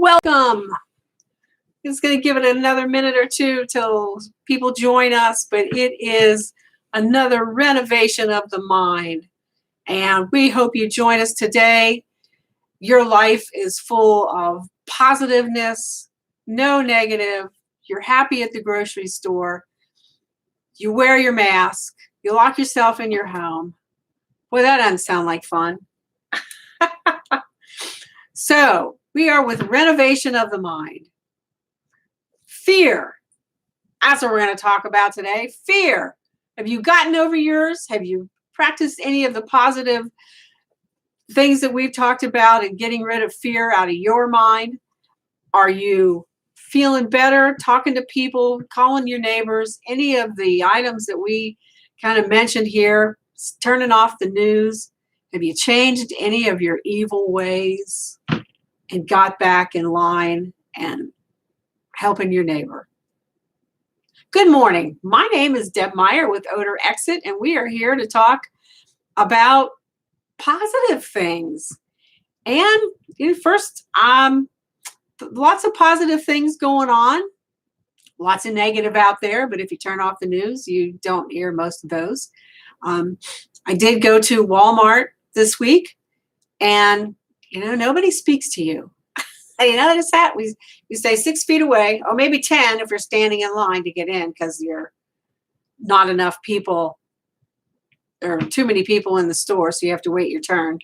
welcome. Just going to give it another minute or two till people join us, but it is another renovation of the mind. And we hope you join us today. Your life is full of positiveness, no negative. You're happy at the grocery store. You wear your mask. You lock yourself in your home. Boy, that doesn't sound like fun. So we are with renovation of the mind. Fear. That's what we're going to talk about today. Fear. Have you gotten over yours? Have you practiced any of the positive things that we've talked about and getting rid of fear out of your mind? Are you feeling better, talking to people, calling your neighbors, any of the items that we kind of mentioned here, turning off the news? Have you changed any of your evil ways and got back in line and helping your neighbor? Good morning. My name is Deb Meyer with Odor Exit, and we are here to talk about positive things. And first, lots of positive things going on, lots of negative out there, but if you turn off the news, you don't hear most of those. I did go to Walmart this week, and nobody speaks to you. You notice that? We stay 6 feet away, or maybe 10 if you're standing in line to get in because you're not enough people, or too many people in the store, so you have to wait your turn.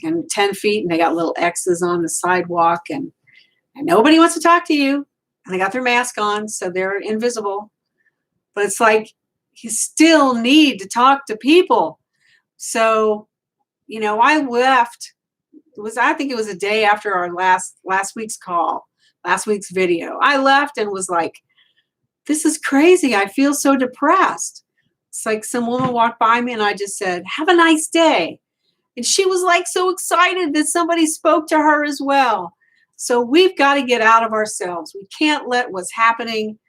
And 10 feet, and they got little X's on the sidewalk, and nobody wants to talk to you. And they got their mask on, so they're invisible. But it's like you still need to talk to people. So, I left. I think it was a day after our last week's call, last week's video. I left and was like, this is crazy. I feel so depressed. It's like some woman walked by me and I just said, have a nice day. And she was like so excited that somebody spoke to her as well. So we've got to get out of ourselves. We can't let what's happening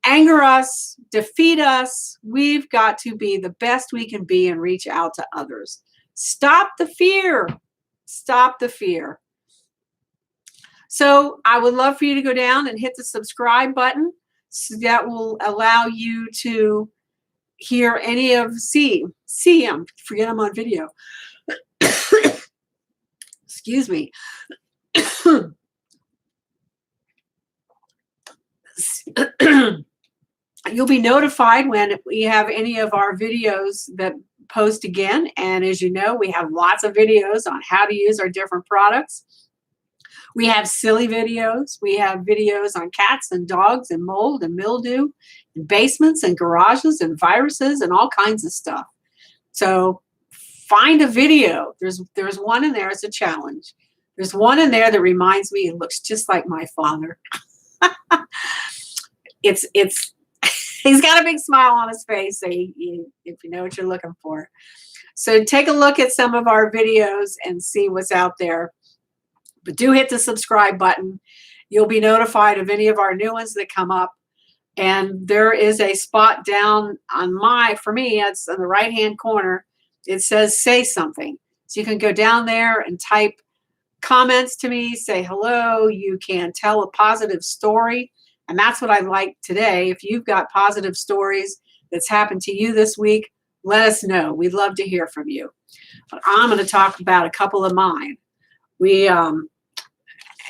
anger us, defeat us. We've got to be the best we can be and reach out to others. Stop the fear. Stop the fear. So I would love for you to go down and hit the subscribe button. So that will allow you to hear any of, see them, forget I'm on video. Excuse me. You'll be notified when we have any of our videos that post again. And as you know, we have lots of videos on how to use our different products. We have silly videos. We have videos on cats and dogs and mold and mildew and basements and garages and viruses and all kinds of stuff. So find a video. There's one in there. It's a challenge. There's one in there that reminds me, it looks just like my father. He's got a big smile on his face, so if you know what you're looking for. So take a look at some of our videos and see what's out there. But do hit the subscribe button. You'll be notified of any of our new ones that come up. And there is a spot down on for me, it's in the right-hand corner. It says say something. So you can go down there and type comments to me, say hello. You can tell a positive story. And that's what I'd like today. If you've got positive stories that's happened to you this week, let us know. We'd love to hear from you. But I'm going to talk about a couple of mine.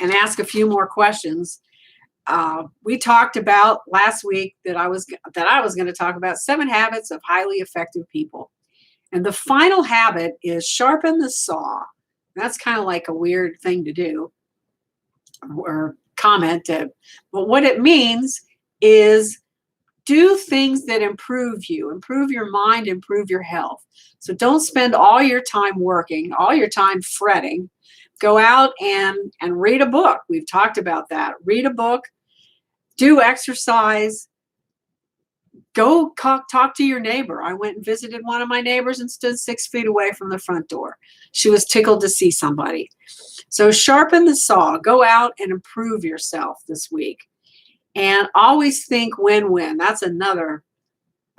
And ask a few more questions. We talked about last week that I was going to talk about 7 habits of highly effective people. And the final habit is sharpen the saw. That's kind of like a weird thing to do or comment. But what it means is do things that improve you, improve your mind, improve your health. So don't spend all your time working, all your time fretting. Go out and read a book. We've talked about that. Read a book, do exercise, go talk to your neighbor. I went and visited one of my neighbors and stood 6 feet away from the front door. She was tickled to see somebody. So sharpen the saw. Go out and improve yourself this week. And always think win-win. That's another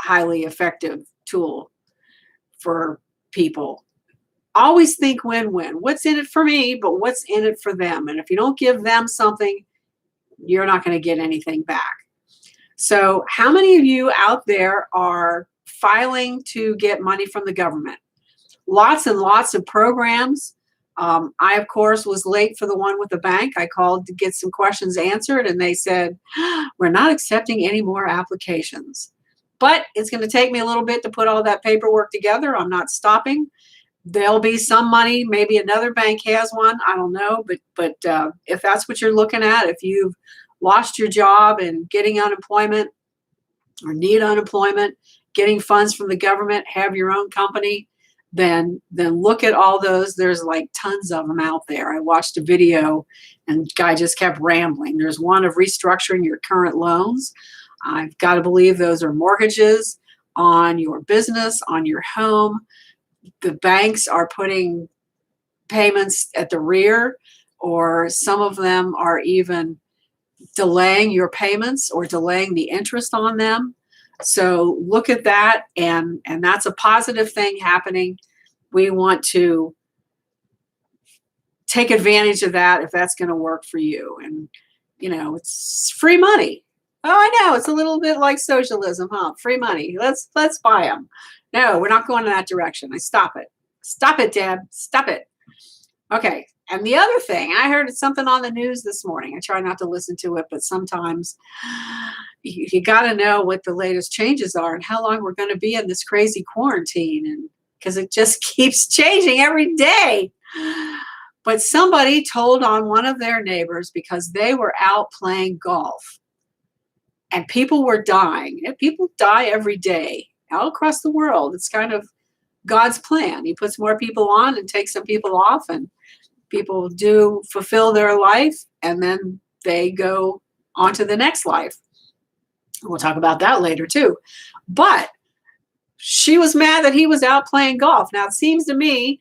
highly effective tool for people. Always think win-win. What's in it for me, but what's in it for them? And if you don't give them something, you're not going to get anything back. So how many of you out there are filing to get money from the government? Lots and lots of programs. I, of course, was late for the one with the bank. I called to get some questions answered, and they said, we're not accepting any more applications. But it's going to take me a little bit to put all that paperwork together. I'm not stopping. There'll be some money. Maybe another bank has one. I don't know. But if that's what you're looking at, if you've lost your job and getting unemployment or need unemployment, getting funds from the government, have your own company, then look at all those. There's like tons of them out there. I watched a video and the guy just kept rambling. There's one of restructuring your current loans. I've got to believe those are mortgages on your business, on your home. The banks are putting payments at the rear, or some of them are even delaying your payments or delaying the interest on them. So look at that, and that's a positive thing happening. We want to take advantage of that if that's going to work for you. And, it's free money. Oh, I know. It's a little bit like socialism, huh? Free money. Let's buy them. No, we're not going in that direction. Stop it. Stop it, Deb. Stop it. Okay. And the other thing, I heard something on the news this morning. I try not to listen to it, but sometimes you got to know what the latest changes are and how long we're going to be in this crazy quarantine, and because it just keeps changing every day. But somebody told on one of their neighbors because they were out playing golf and people were dying. And people die every day all across the world. It's kind of God's plan. He puts more people on and takes some people off, and people do fulfill their life, and then they go on to the next life. We'll talk about that later too. But she was mad that he was out playing golf. Now, it seems to me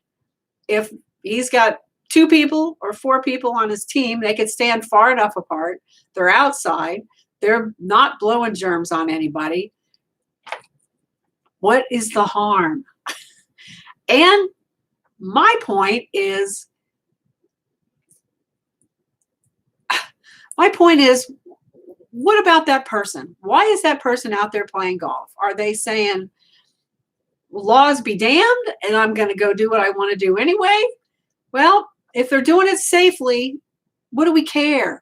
if he's got 2 people or 4 people on his team, they could stand far enough apart. They're outside. They're not blowing germs on anybody. What is the harm? And my point is, what about that person? Why is that person out there playing golf? Are they saying, laws be damned, and I'm going to go do what I want to do anyway? Well, if they're doing it safely, what do we care?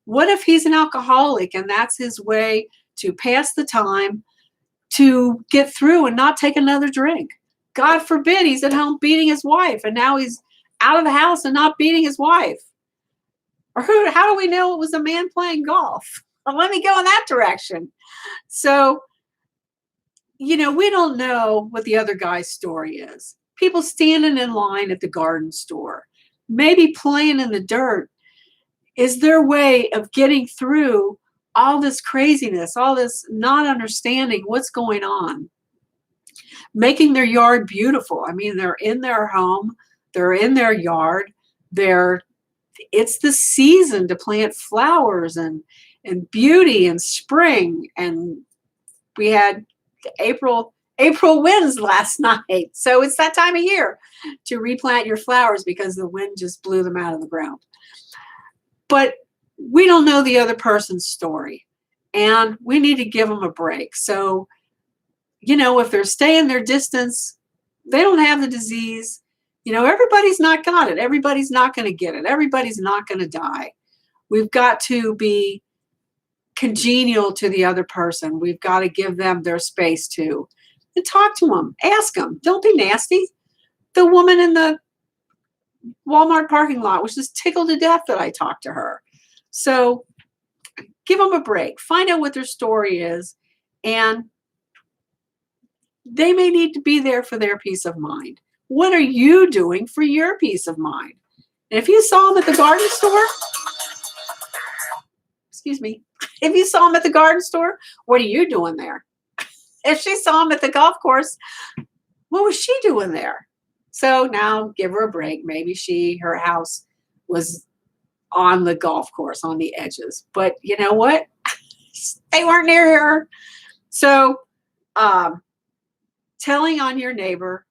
What if he's an alcoholic and that's his way to pass the time, to get through and not take another drink? God forbid he's at home beating his wife, and now he's out of the house and not beating his wife. Or how do we know it was a man playing golf? Well, let me go in that direction. So, we don't know what the other guy's story is. People standing in line at the garden store, maybe playing in the dirt, is their way of getting through all this craziness, all this not understanding what's going on. Making their yard beautiful. I mean, they're in their home, they're in their yard, it's the season to plant flowers and beauty and spring. And we had April winds last night. So it's that time of year to replant your flowers because the wind just blew them out of the ground. But we don't know the other person's story, and we need to give them a break. So, if they're staying their distance, they don't have the disease. Everybody's not got it. Everybody's not going to get it. Everybody's not going to die. We've got to be congenial to the other person. We've got to give them their space too. And talk to them. Ask them. Don't be nasty. The woman in the Walmart parking lot was just tickled to death that I talked to her. So give them a break. Find out what their story is. And they may need to be there for their peace of mind. What are you doing for your peace of mind? And if you saw them at the garden store, if you saw them at the garden store, what are you doing there? If she saw them at the golf course, what was she doing there? So now give her a break. Maybe her house was on the golf course, on the edges. But you know what? They weren't near her. So telling on your neighbor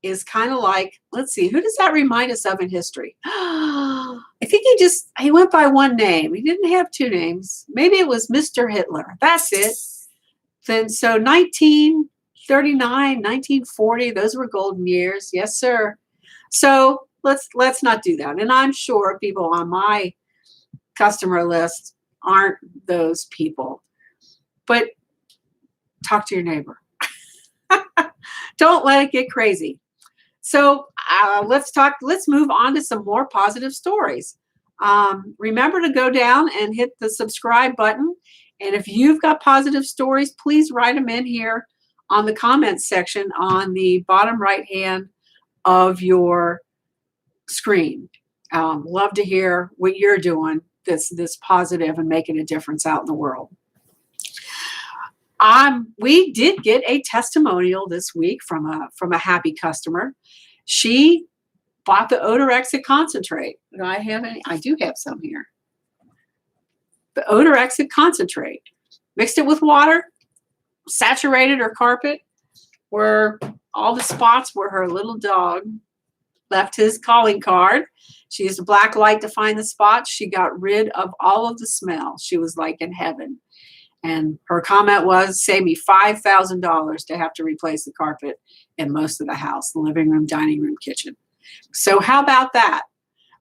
is kind of like, let's see, who does that remind us of in history? I think he went by one name. He didn't have two names. Maybe it was Mr. Hitler. That's it. Then so 1939, 1940, those were golden years. Yes, sir. So let's not do that. And I'm sure people on my customer list aren't those people. But talk to your neighbor. Don't let it get crazy. So let's move on to some more positive stories. Remember to go down and hit the subscribe button. And if you've got positive stories, please write them in here on the comments section on the bottom right hand of your screen. Love to hear what you're doing this positive and making a difference out in the world. We did get a testimonial this week from a happy customer. She bought the odor exit concentrate. Do I have any? I do have some here. The odor exit concentrate. Mixed it with water, saturated her carpet where all the spots where her little dog left his calling card. She used a black light to find the spots. She got rid of all of the smell. She was like in heaven. And her comment was, save me $5,000 to have to replace the carpet in most of the house, the living room, dining room, kitchen. So how about that?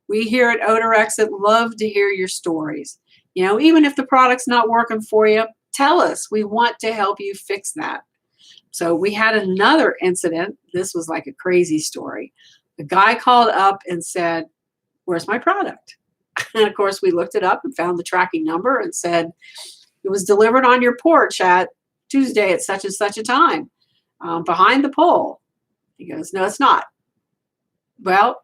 We here at Odor Exit love to hear your stories. You know, even if the product's not working for you, tell us. We want to help you fix that. So we had another incident. This was like a crazy story. The guy called up and said, where's my product? And of course, we looked it up and found the tracking number and said, it was delivered on your porch at Tuesday at such and such a time, behind the pole. He goes, no, it's not. Well,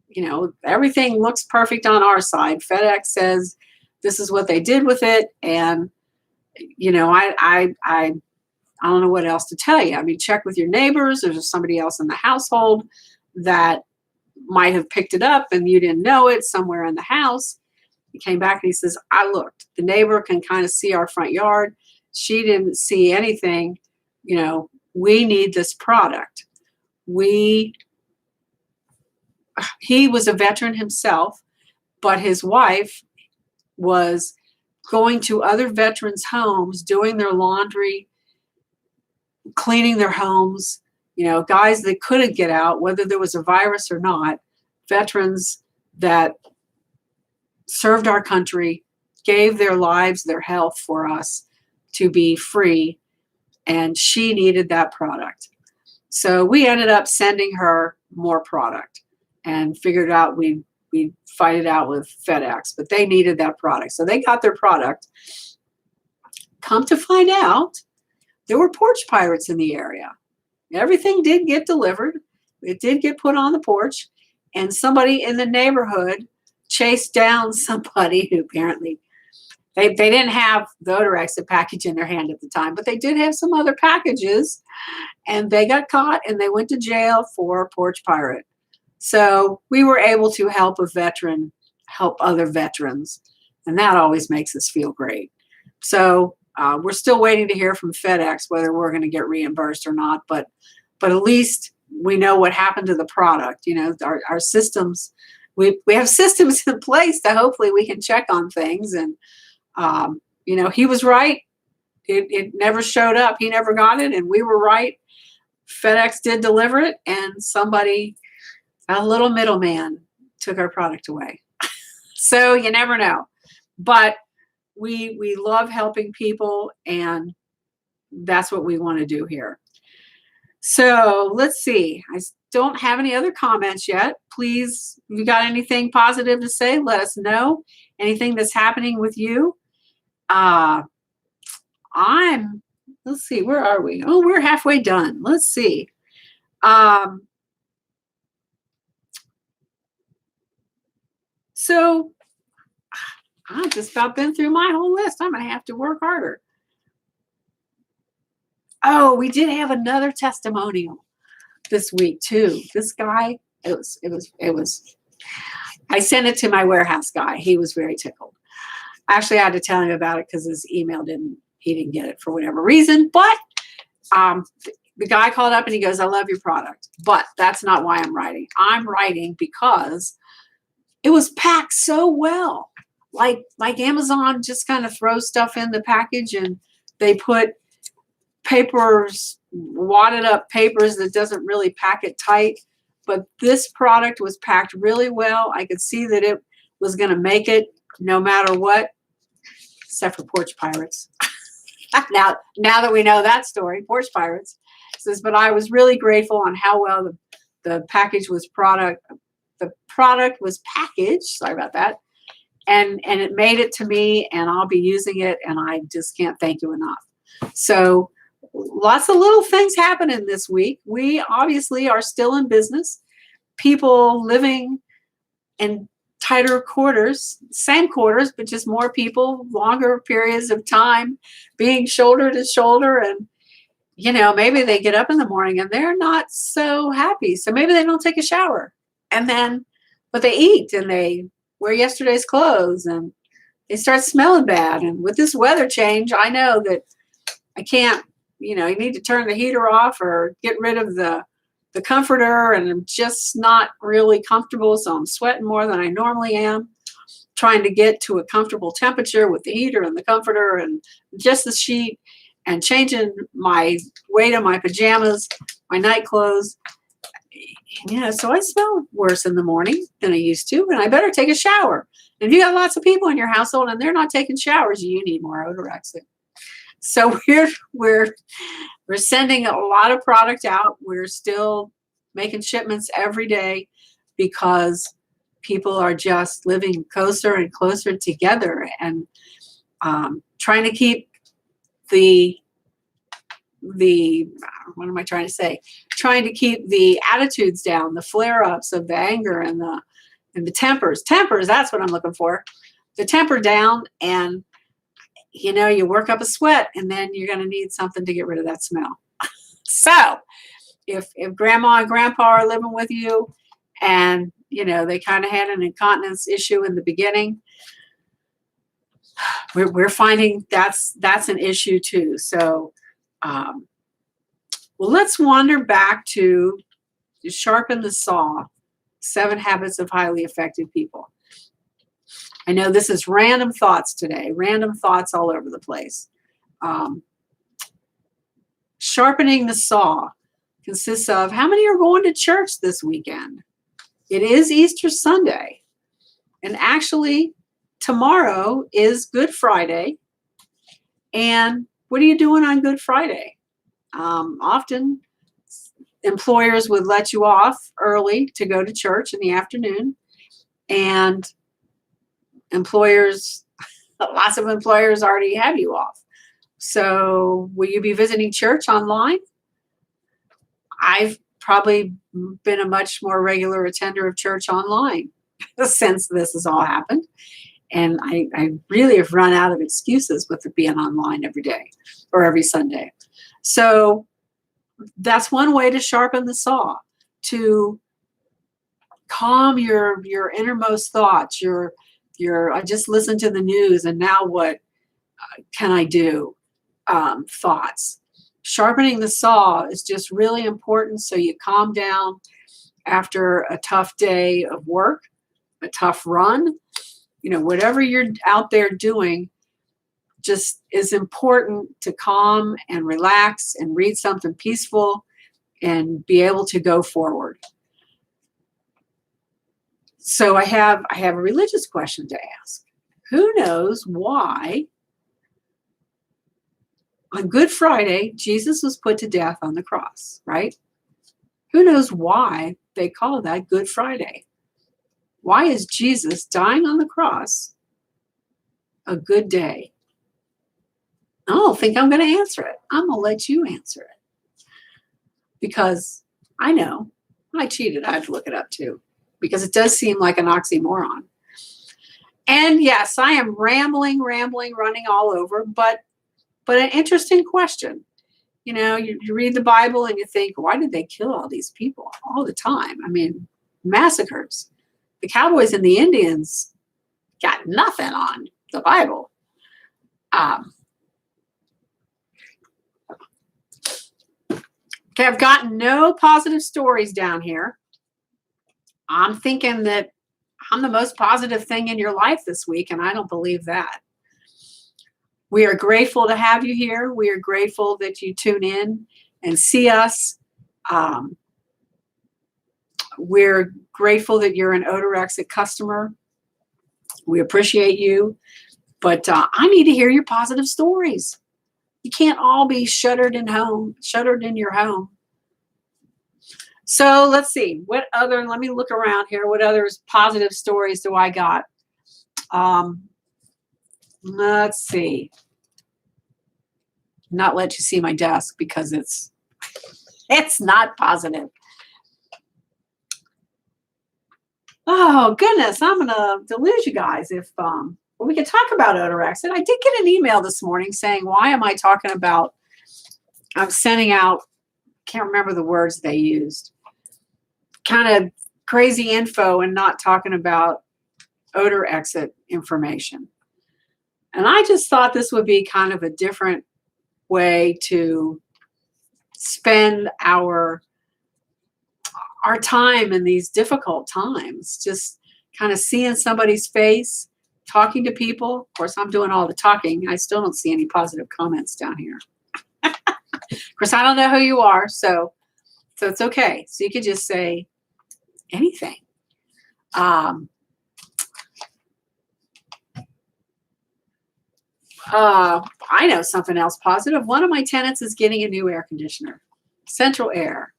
you know, everything looks perfect on our side. FedEx says this is what they did with it. And, you know, I don't know what else to tell you. I mean, check with your neighbors. There's somebody else in the household that might have picked it up and you didn't know it somewhere in the house. He came back and he says, I looked. The neighbor can kind of see our front yard. She didn't see anything. You know, we need this product. He was a veteran himself, but his wife was going to other veterans' homes, doing their laundry, cleaning their homes, you know, guys that couldn't get out, whether there was a virus or not, veterans that served our country, gave their lives, their health for us to be free, and she needed that product. So we ended up sending her more product and figured out we'd fight it out with FedEx, but they needed that product. So they got their product. Come to find out, there were porch pirates in the area. Everything did get delivered. It did get put on the porch, and somebody in the neighborhood chased down somebody who apparently they didn't have the odor exit package in their hand at the time, but they did have some other packages, and they got caught and they went to jail for porch pirate. So we were able to help a veteran help other veterans, and that always makes us feel great. So we're still waiting to hear from FedEx whether we're going to get reimbursed or not, but at least we know what happened to the product. You know, our systems, we have systems in place to hopefully we can check on things. And, you know, he was right. It never showed up. He never got it. And we were right. FedEx did deliver it. And somebody, a little middleman, took our product away. So you never know. But we love helping people. And that's what we want to do here. So let's see. I don't have any other comments yet. Please, if you got anything positive to say, let us know. Anything that's happening with you. Let's see, where are we? Oh, we're halfway done. Let's see. So I've just about been through my whole list. I'm going to have to work harder. Oh, we did have another testimonial this week too. This guy, it was, I sent it to my warehouse guy. He was very tickled. Actually, I had to tell him about it because his email he didn't get it for whatever reason. But the guy called up and he goes, I love your product, but that's not why I'm writing. I'm writing because it was packed so well. Like Amazon just kind of throws stuff in the package and they put papers, wadded up papers that doesn't really pack it tight. But this product was packed really well. I could see that it was going to make it no matter what, except for porch pirates. now that we know that story, porch pirates says, but I was really grateful on how well the package was the product was packaged. Sorry about that. And it made it to me, and I'll be using it, and I just can't thank you enough. So lots of little things happening this week. We obviously are still in business. People living in tighter quarters, same quarters, but just more people, longer periods of time, being shoulder to shoulder. And, maybe they get up in the morning and they're not so happy. So maybe they don't take a shower. But they eat and they wear yesterday's clothes and they start smelling bad. And with this weather change, I know that I can't, you need to turn the heater off or get rid of the comforter, and I'm just not really comfortable. So I'm sweating more than I normally am, trying to get to a comfortable temperature with the heater and the comforter and just the sheet, and changing my weight of my pajamas, my night clothes. So I smell worse in the morning than I used to, and I better take a shower. And if you got lots of people in your household and they're not taking showers, you need more Odorex. So we're sending a lot of product out. We're still making shipments every day because people are just living closer and closer together, and trying to keep the what am I trying to say? Trying to keep the attitudes down, the flare-ups of the anger and the tempers. Tempers, that's what I'm looking for. The temper down, and you work up a sweat, and then you're going to need something to get rid of that smell. So if grandma and grandpa are living with you and, they kind of had an incontinence issue in the beginning, we're finding that's an issue too. So, let's wander back to Sharpen the Saw, 7 Habits of Highly Effective People. I know this is random thoughts today, random thoughts all over the place. Sharpening the saw consists of, how many are going to church this weekend? It is Easter Sunday. And actually, tomorrow is Good Friday. And what are you doing on Good Friday? Often, employers would let you off early to go to church in the afternoon. And lots of employers already have you off. So will you be visiting church online? I've probably been a much more regular attender of church online since this has all happened. And I really have run out of excuses with it being online every day or every Sunday. So that's one way to sharpen the saw, to calm your innermost thoughts, I just listened to the news and now what can I do? Thoughts. Sharpening the saw is just really important so you calm down after a tough day of work, a tough run. Whatever you're out there doing just is important to calm and relax and read something peaceful and be able to go forward. So I have a religious question to ask. Who knows why on Good Friday Jesus was put to death on the cross, right? Who knows why they call that Good Friday? Why is Jesus dying on the cross a good day? I don't think I'm going to answer it. I'm going to let you answer it. Because I know. I cheated. I had to look it up too. Because it does seem like an oxymoron. And yes, I am rambling, running all over, but an interesting question. You read the Bible and you think, why did they kill all these people all the time? I mean, massacres. The cowboys and the Indians got nothing on the Bible. Okay, I've gotten no positive stories down here. I'm thinking that I'm the most positive thing in your life this week, and I don't believe that. We are grateful to have you here. We are grateful that you tune in and see us. Um, we're grateful that you're an Odor Exit customer. We appreciate you, but I need to hear your positive stories. You can't all be shuttered in your home. So let's see, let me look around here. What other positive stories do I got? Let's see. Not let you see my desk because it's not positive. Oh goodness, I'm gonna delude you guys if we could talk about Odor Exit. I did get an email this morning saying, why am I talking about, I'm sending out, can't remember the words they used, kind of crazy info and not talking about Odor Exit information. And I just thought this would be kind of a different way to spend our time in these difficult times, just kind of seeing somebody's face, talking to people. Of course, I'm doing all the talking. I still don't see any positive comments down here. Of course, I don't know who you are, so it's okay. So you could just say anything. I know something else positive. One of my tenants is getting a new air conditioner, central air.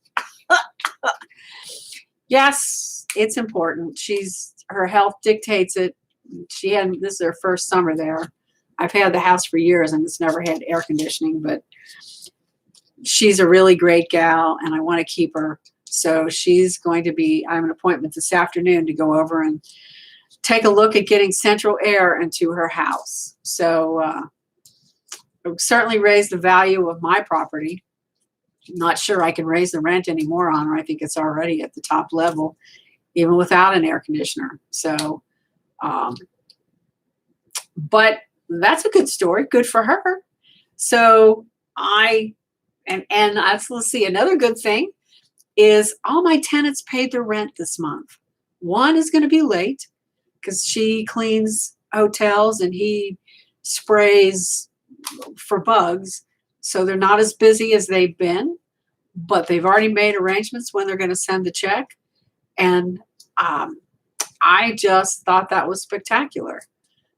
Yes, it's important. Her health dictates it. This is her first summer there. I've had the house for years and it's never had air conditioning, but she's a really great gal and I want to keep her. So I have an appointment this afternoon to go over and take a look at getting central air into her house. So it will certainly raise the value of my property. Not sure I can raise the rent anymore on her. I think it's already at the top level, even without an air conditioner. So, but that's a good story. Good for her. So let's see, another good thing is all my tenants paid their rent this month. One is going to be late because she cleans hotels and he sprays for bugs. So they're not as busy as they've been, but they've already made arrangements when they're going to send the check. And I just thought that was spectacular.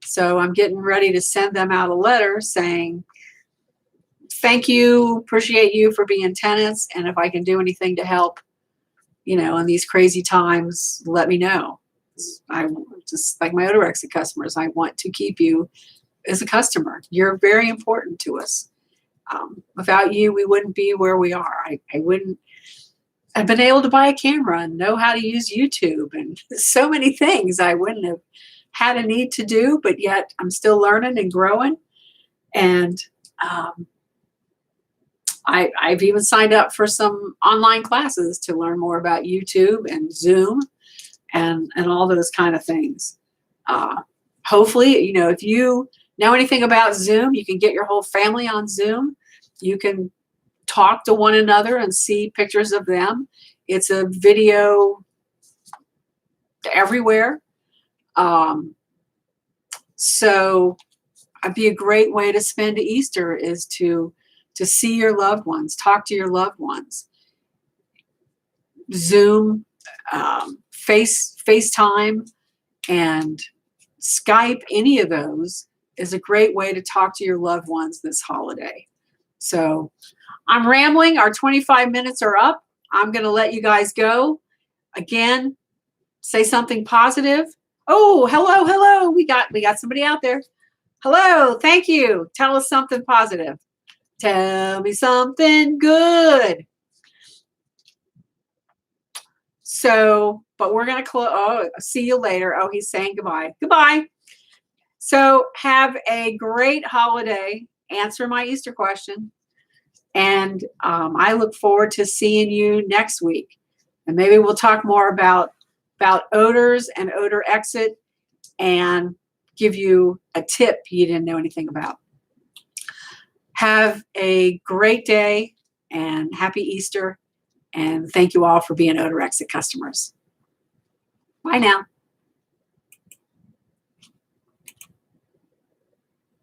So I'm getting ready to send them out a letter saying, thank you, appreciate you for being tenants. And if I can do anything to help, in these crazy times, let me know. I just like my Odor Exit customers, I want to keep you as a customer. You're very important to us. Without you, we wouldn't be where we are. I wouldn't have been able to buy a camera and know how to use YouTube and so many things I wouldn't have had a need to do, but yet I'm still learning and growing. And I've even signed up for some online classes to learn more about YouTube and Zoom and all those kind of things. Hopefully, if you know anything about Zoom, you can get your whole family on Zoom. You can talk to one another and see pictures of them. It's a video everywhere. So it'd be a great way to spend Easter is to see your loved ones, talk to your loved ones. Zoom, FaceTime, and Skype, any of those is a great way to talk to your loved ones this holiday. So I'm rambling. Our 25 minutes are up. I'm going to let you guys go. Again, say something positive. Oh, hello. We got somebody out there. Hello, thank you. Tell us something positive. Tell me something good. So, but we're going to close. Oh, see you later. Oh, he's saying goodbye. Goodbye. So have a great holiday. Answer my Easter question. And I look forward to seeing you next week. And maybe we'll talk more about odors and Odor Exit and give you a tip you didn't know anything about. Have a great day and happy Easter. And thank you all for being Odorexic customers. Bye now.